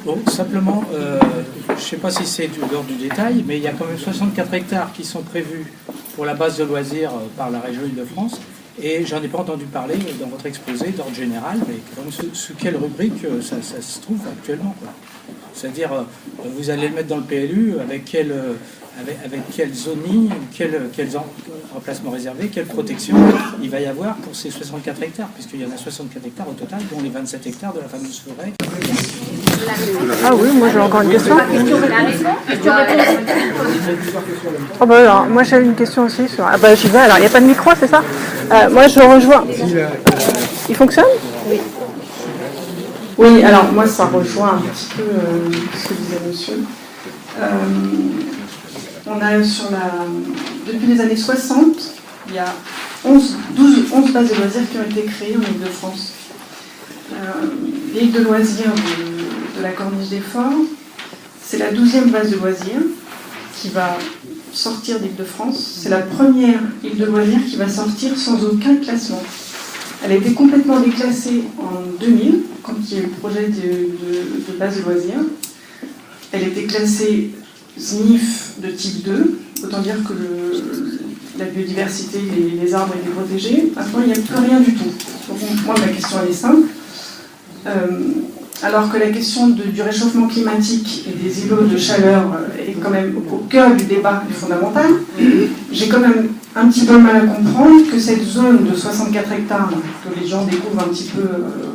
Bon, simplement, je ne sais pas si c'est de l'ordre du détail, mais il y a quand même 64 hectares qui sont prévus pour la base de loisirs par la région Île-de-France. Et j'en ai pas entendu parler dans votre exposé d'ordre général, mais sous quelle rubrique ça se trouve actuellement, quoi. C'est-à-dire, vous allez le mettre dans le PLU avec quel zoning, quel emplacement réservé, quelle protection il va y avoir pour ces 64 hectares, puisqu'il y en a 64 hectares au total, dont les 27 hectares de la fameuse forêt. Ah oui, moi j'ai encore une question. Oh bah alors, moi j'ai une question aussi sur... Ah bah j'y vais, alors il n'y a pas de micro, c'est ça? Moi je rejoins... Il fonctionne? Oui. Oui, alors moi ça rejoint un petit peu ce que disait monsieur. On a depuis les années 60, il y a 11 bases de loisirs qui ont été créées en Île-de-France. L'île de loisirs de la Corniche des Forts, c'est la 12e base de loisirs qui va sortir d'Île-de-France. C'est la première île de loisirs qui va sortir sans aucun classement. Elle a été complètement déclassée en 2000, quand il y a eu le projet de base de loisirs. Elle était classée SNIF de type 2, autant dire que la biodiversité, les arbres étaient protégés. Maintenant, il n'y a plus rien du tout. Donc, moi, ma question elle est simple. Alors que la question du réchauffement climatique et des îlots de chaleur est quand même au cœur du débat fondamental, j'ai quand même un petit peu mal à comprendre que cette zone de 64 hectares, que les gens découvrent un petit peu,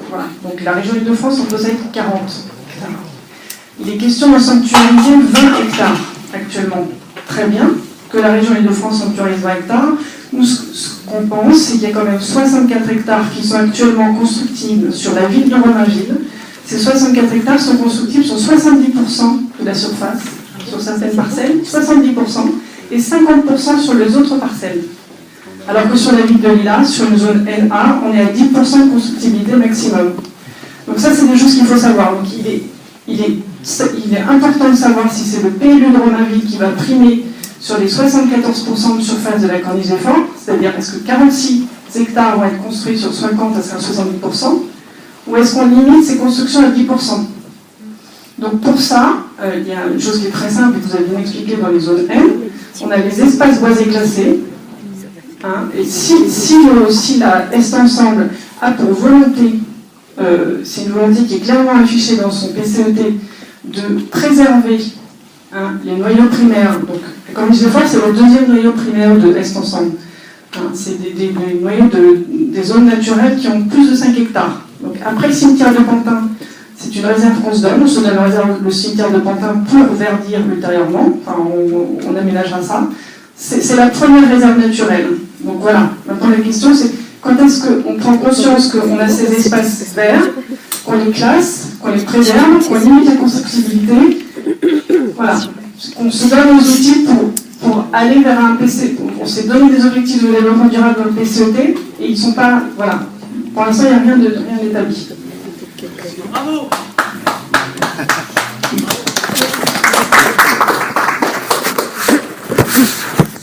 voilà. Donc la région Île-de-France en possède 40 hectares. Il est question de sanctuariser 20 hectares actuellement. Très bien que la région Île-de-France sanctuarise 20 hectares. Nous, ce qu'on pense, c'est qu'il y a quand même 64 hectares qui sont actuellement constructibles sur la ville de Romainville. Ces 64 hectares sont constructibles sur 70% de la surface, sur certaines parcelles, 70%, et 50% sur les autres parcelles. Alors que sur la ville de Lila, sur une zone NA, on est à 10% de constructibilité maximum. Donc ça, c'est des choses qu'il faut savoir. Donc il est important de savoir si c'est le PLU de Romainville qui va primer sur les 74% de surface de la Corniche des Forts, c'est-à-dire est-ce que 46 hectares vont être construits sur 50 à 70%, ou est-ce qu'on limite ces constructions à 10%? Donc pour ça, il y a une chose qui est très simple, et vous avez bien expliqué dans les zones N, on a les espaces boisés classés, hein, et si la Est Ensemble a pour volonté, c'est une volonté qui est clairement affichée dans son PCET, de préserver les noyaux primaires, donc comme je disais, c'est le deuxième noyau primaire de Est Ensemble. C'est des noyaux des zones naturelles qui ont plus de 5 hectares. Donc après le cimetière de Pantin, c'est une réserve qu'on se donne. On se donne le cimetière de Pantin pour verdir ultérieurement. Enfin, on aménagera ça. C'est la première réserve naturelle. Donc voilà. Maintenant la question c'est quand est-ce qu'on prend conscience qu'on a ces espaces verts, qu'on les classe, qu'on les préserve, qu'on limite la constructibilité. Voilà. On se donne les outils pour aller vers un PC. On s'est donné des objectifs de développement durable dans le PCET et ils ne sont pas. Voilà. Pour l'instant, il n'y a rien d'établi. Bravo!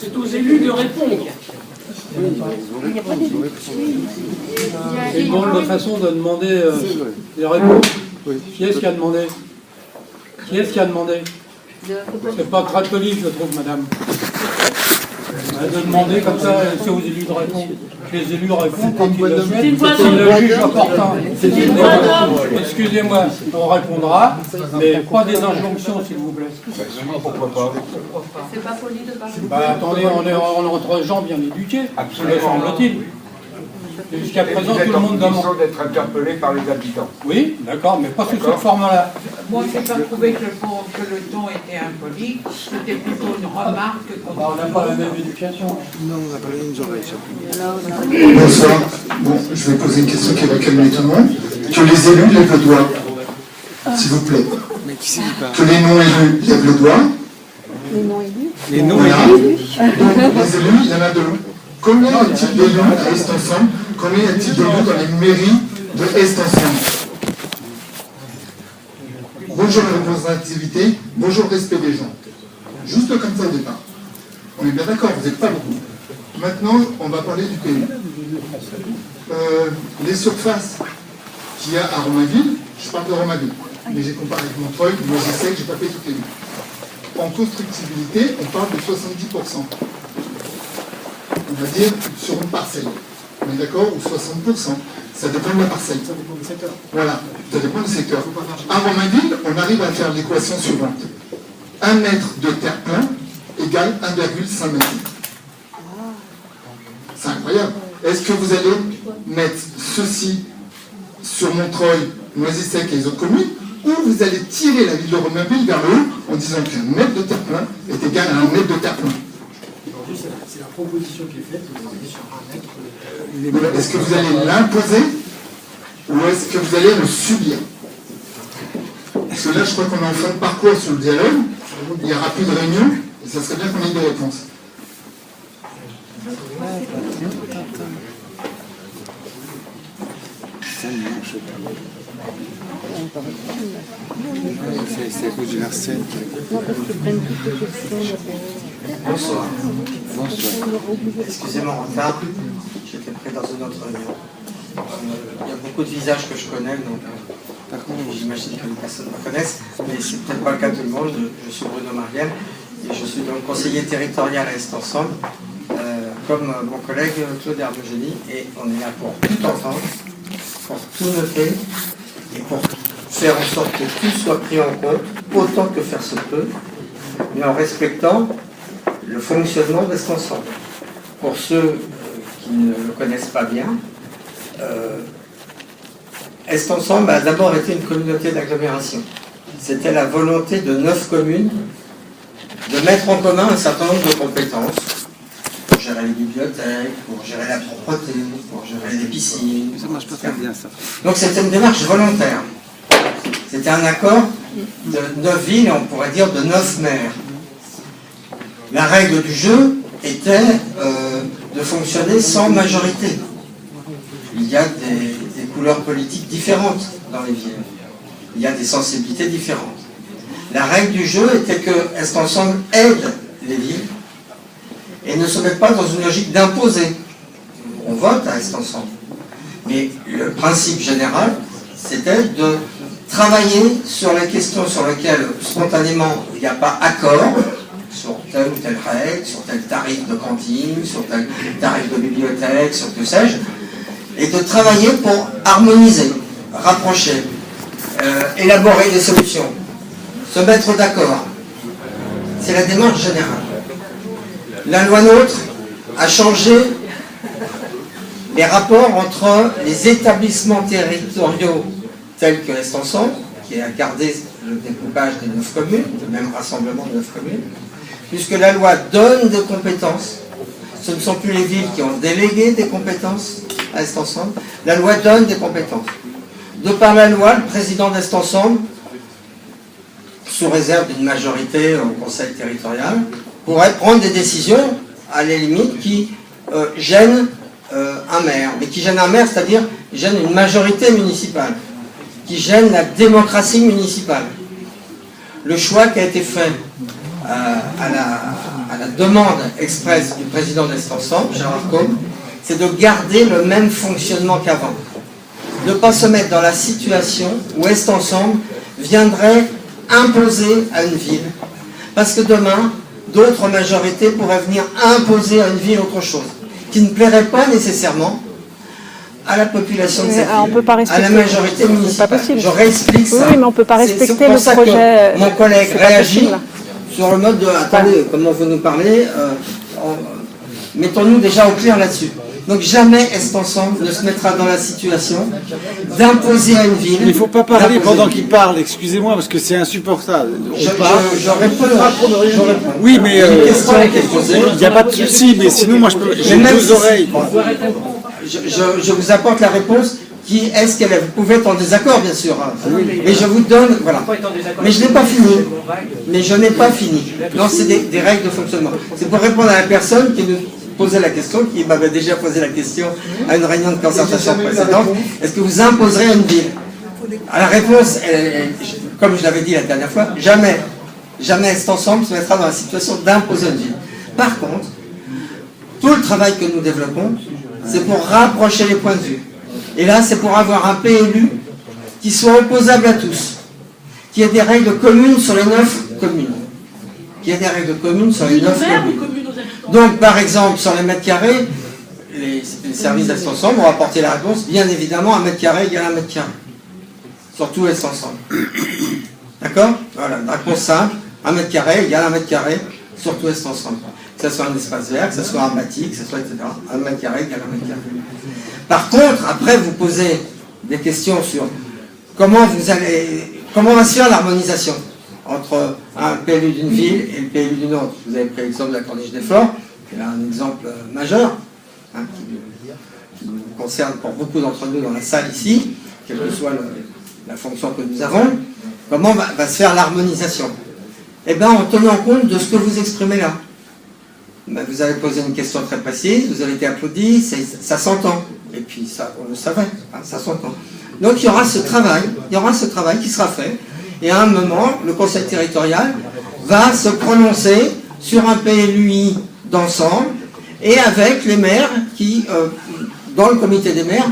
C'est aux élus de répondre. C'est une bonne façon de demander des réponses. Qui est-ce qui a demandé? Qui est-ce qui a demandé? C'est pas très poli, je trouve, madame. De demander comme ça, c'est aux élus de répondre. Les élus répondent quand ils le souhaitent. C'est le juge opportun. Excusez-moi, on répondra, mais pas des injonctions, s'il vous plaît. Pourquoi pas? C'est pas poli de parler. Attendez, on est entre gens bien éduqués, me semble-t-il. Jusqu'à présent, tout le monde demande d'être interpellé par les habitants. Oui, d'accord, mais pas sous cette forme-là. Moi, je n'ai pas trouvé que le ton était impoli. C'était plutôt une remarque. On n'a pas la même éducation. Non, on n'a pas les mêmes oreilles. Bonsoir. Bon, je vais poser une question qui va calmer tout le monde. Que les élus lèvent le doigt, s'il vous plaît. Que les non-élus lèvent le doigt. Les non-élus. Les non-élus. Donc, les élus, il y en a deux. Combien y a-t-il d'élus à Est Ensemble? Combien y a-t-il d'élus dans les mairies de Est Ensemble? Bonjour la représentativité, bonjour le respect des gens. Juste comme ça au départ. On est bien d'accord, vous n'êtes pas beaucoup. Maintenant, on va parler du PLU. Les surfaces qu'il y a à Romainville, je parle de Romainville. mais j'ai comparé avec Montreuil, moi je sais que j'ai pas fait toutes les villes. En constructibilité, on parle de 70%. On va dire sur une parcelle. On est d'accord? Ou 60%. Ça dépend de la parcelle. Ça dépend du secteur. Voilà, ça dépend du secteur. À Romainville, on arrive à faire l'équation suivante. 1 mètre de terre-plein égale 1,5 mètre. C'est incroyable. Est-ce que vous allez mettre ceci sur Montreuil, Noisy-Sec et les autres communes, ou vous allez tirer la ville de Romainville vers le haut en disant qu'un mètre de terre-plein est égal à 1 mètre de terre-plein? C'est la proposition qui est faite, vous allez sur 1 mètre. Est-ce que vous allez l'imposer ou est-ce que vous allez le subir? Parce que là, je crois qu'on est en fin de parcours sur le dialogue, il n'y aura plus de réunion, et ça serait bien qu'on ait des réponses. C'est à cause du Larsen. Bonsoir. Bonsoir. Excusez-moi en retard, j'étais pris dans une autre réunion. Il y a beaucoup de visages que je connais, donc j'imagine que les personnes me connaissent, mais c'est peut-être pas le cas de tout le monde. Je suis Bruno Marielle et je suis donc conseiller territorial à Est Ensemble, comme mon collègue Claude Herbogénie, et on est là pour tout entendre, pour tout noter et pour faire en sorte que tout soit pris en compte, autant que faire se peut, mais en respectant le fonctionnement d'Est Ensemble. Pour ceux qui ne le connaissent pas bien, Est Ensemble a d'abord été une communauté d'agglomération. C'était la volonté de 9 communes de mettre en commun un certain nombre de compétences pour gérer les bibliothèques, pour gérer la propreté, pour gérer les piscines. Ça marche pas très bien, ça. Donc c'était une démarche volontaire. C'était un accord de 9 villes, on pourrait dire de 9 maires. La règle du jeu était de fonctionner sans majorité. Il y a des couleurs politiques différentes dans les villes. Il y a des sensibilités différentes. La règle du jeu était que Est Ensemble aide les villes et ne se met pas dans une logique d'imposer. On vote à Est Ensemble. Mais le principe général, c'était de travailler sur les questions sur lesquelles spontanément il n'y a pas accord, sur telle ou telle règle, sur tel tarif de cantine, sur tel tarif de bibliothèque, sur que sais-je, et de travailler pour harmoniser, rapprocher, élaborer des solutions, se mettre d'accord. C'est la démarche générale. La loi NOTRe a changé les rapports entre les établissements territoriaux tels que Est Ensemble, qui a gardé le découpage des 9 communes, le même rassemblement de 9 communes, puisque la loi donne des compétences. Ce ne sont plus les villes qui ont délégué des compétences à Est Ensemble. La loi donne des compétences. De par la loi, le président d'Est Ensemble, sous réserve d'une majorité au conseil territorial, pourrait prendre des décisions, à la limite, qui gênent un maire. Mais qui gênent un maire, c'est-à-dire gênent une majorité municipale, qui gênent la démocratie municipale. Le choix qui a été fait à la demande expresse du président d'Est Ensemble, Gérard Côme, c'est de garder le même fonctionnement qu'avant. De ne pas se mettre dans la situation où Est Ensemble viendrait imposer à une ville. Parce que demain, d'autres majorités pourraient venir imposer à une ville autre chose, qui ne plairait pas nécessairement à la population de cette ville, à la majorité municipale. Je réexplique ça. Oui, mais on ne peut pas respecter le ça projet. Que mon collègue réagit sur le mode de « attendez, comment vous nous parlez mettons-nous déjà au clair là-dessus ». Donc jamais Est Ensemble ne se mettra dans la situation d'imposer à une ville... Il ne faut pas parler pendant qu'il parle, excusez-moi, parce que c'est insupportable. Je réponds. Oui, mais il n'y a pas de souci, mais sinon moi j'ai 2 oreilles. Je vous apporte la réponse qui est-ce qu'elle pouvait être en désaccord, bien sûr. Mais je vous donne... Voilà. Mais je n'ai pas fini. Non, c'est des règles de fonctionnement. C'est pour répondre à la personne qui nous posait la question, qui m'avait déjà posé la question à une réunion de concertation précédente. Est-ce que vous imposerez à une ville? La réponse, comme je l'avais dit la dernière fois, jamais. Jamais Est Ensemble se mettra dans la situation d'imposer à une ville. Par contre, tout le travail que nous développons, c'est pour rapprocher les points de vue. Et là, c'est pour avoir un PLU qui soit opposable à tous. qu'il y ait des règles communes sur les 9 communes. Qu'il y ait des règles communes sur les 9 communes. Donc, par exemple, sur les mètres carrés, les services d'assistance vont apporter la réponse, bien évidemment, 1 mètre carré égale 1 mètre carré. Sur tout est ensemble. D'accord? Voilà, une réponse simple, 1 mètre carré égale 1 mètre carré sur tout est ensemble. Que ce soit un espace vert, que ce soit un bâti, que ce soit etc. 1 mètre carré égale 1 mètre carré. Par contre, après, vous posez des questions sur comment va se faire l'harmonisation entre un PLU d'une ville et le PLU d'une autre. Vous avez pris l'exemple de la Corniche des Forts, qui est un exemple majeur, hein, qui nous concerne pour beaucoup d'entre nous dans la salle ici, quelle que soit la fonction que nous avons. Comment va se faire l'harmonisation? Eh bien, en tenant compte de ce que vous exprimez là. Ben, vous avez posé une question très précise, vous avez été applaudi, ça s'entend. Et puis, ça, on le savait, hein, ça s'entend. Donc, il y aura ce travail qui sera fait. Et à un moment, le conseil territorial va se prononcer sur un PLUI d'ensemble et avec les maires qui, dans le comité des maires,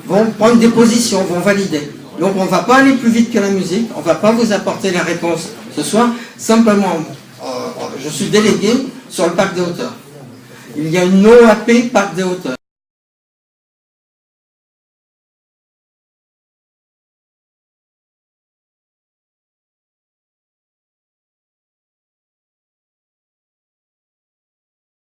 vont prendre des positions, vont valider. Donc on ne va pas aller plus vite que la musique, on ne va pas vous apporter la réponse ce soir. Simplement, je suis délégué sur le parc des hauteurs. Il y a une OAP parc des hauteurs.